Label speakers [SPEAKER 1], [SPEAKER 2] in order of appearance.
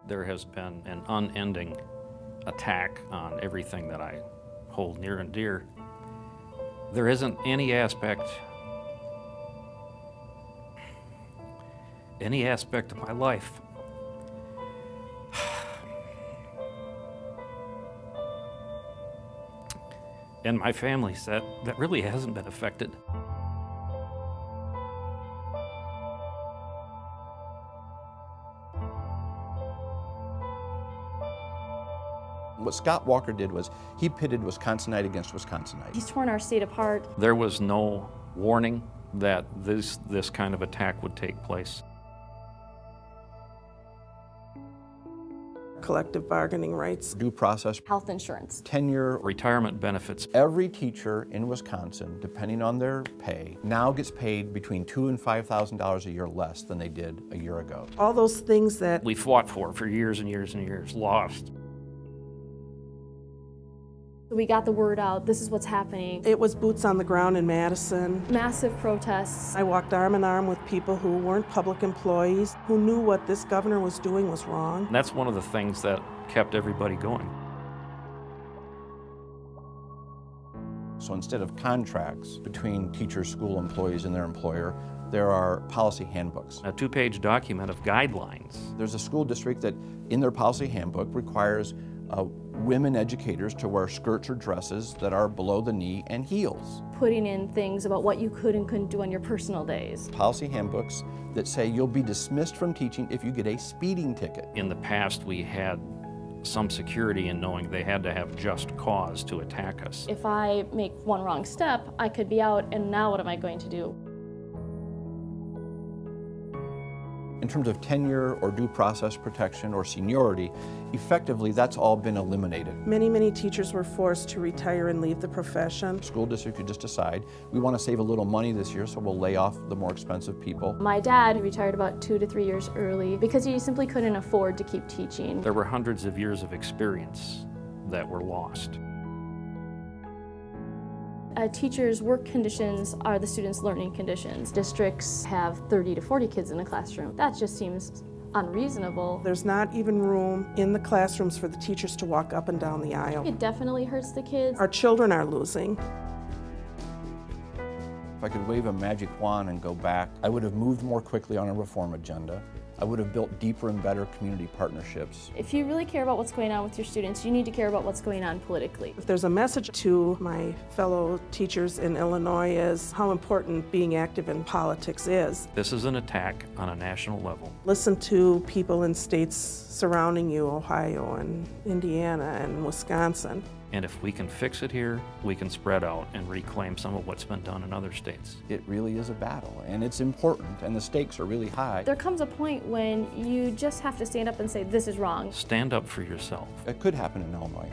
[SPEAKER 1] There has been an unending attack on everything that I hold near and dear. There isn't any aspect of my life and my family's that really hasn't been affected.
[SPEAKER 2] What Scott Walker did was he pitted Wisconsinite against Wisconsinite.
[SPEAKER 3] He's torn our state apart.
[SPEAKER 1] There was no warning that this kind of attack would take place.
[SPEAKER 4] Collective bargaining rights,
[SPEAKER 2] Due process,
[SPEAKER 3] Health insurance,
[SPEAKER 2] tenure,
[SPEAKER 1] Retirement benefits.
[SPEAKER 2] Every teacher in Wisconsin, depending on their pay, now gets paid between $2,000 and $5,000 a year less than they did a year ago.
[SPEAKER 4] all those things that
[SPEAKER 1] We fought for years and years and years, lost.
[SPEAKER 3] we got the word out, this is what's happening.
[SPEAKER 4] it was boots on the ground in Madison.
[SPEAKER 3] Massive protests.
[SPEAKER 4] I walked arm in arm with people who weren't public employees, who knew what this governor was doing was wrong.
[SPEAKER 1] And that's one of the things that kept everybody going.
[SPEAKER 2] So instead of contracts between teachers, school employees, and their employer, there are policy handbooks.
[SPEAKER 1] A 2-page document of guidelines.
[SPEAKER 2] There's a school district that, in their policy handbook, requires women educators to wear skirts or dresses that are below the knee and heels.
[SPEAKER 3] Putting in things about what you could and couldn't do on your personal days.
[SPEAKER 2] Policy handbooks that say you'll be dismissed from teaching if you get a speeding ticket.
[SPEAKER 1] In the past, we had some security in knowing they had to have just cause to attack us.
[SPEAKER 3] If I make one wrong step, I could be out, and now what am I going to do?
[SPEAKER 2] In terms of tenure or due process protection or seniority, effectively that's all been eliminated.
[SPEAKER 4] Many, many teachers were forced to retire and leave the profession.
[SPEAKER 2] School district could just decide, we want to save a little money this year, so we'll lay off the more expensive people.
[SPEAKER 3] My dad retired about 2 to 3 years early because he simply couldn't afford to keep teaching.
[SPEAKER 1] There were hundreds of years of experience that were lost.
[SPEAKER 3] A teacher's work conditions are the students' learning conditions. Districts have 30 to 40 kids in a classroom. That just seems unreasonable.
[SPEAKER 4] There's not even room in the classrooms for the teachers to walk up and down the aisle.
[SPEAKER 3] It definitely hurts the kids.
[SPEAKER 4] Our children are losing.
[SPEAKER 2] If I could wave a magic wand and go back, I would have moved more quickly on a reform agenda. I would have built deeper and better community partnerships.
[SPEAKER 3] If you really care about what's going on with your students, you need to care about what's going on politically.
[SPEAKER 4] If there's a message to my fellow teachers in Illinois is how important being active in politics is.
[SPEAKER 1] This is an attack on a national level.
[SPEAKER 4] Listen to people in states surrounding you, Ohio and Indiana and Wisconsin.
[SPEAKER 1] And if we can fix it here, we can spread out and reclaim some of what's been done in other states.
[SPEAKER 2] It really is a battle, and it's important, and the stakes are really high.
[SPEAKER 3] There comes a point when you just have to stand up and say, this is wrong.
[SPEAKER 1] Stand up for yourself.
[SPEAKER 2] It could happen in Illinois.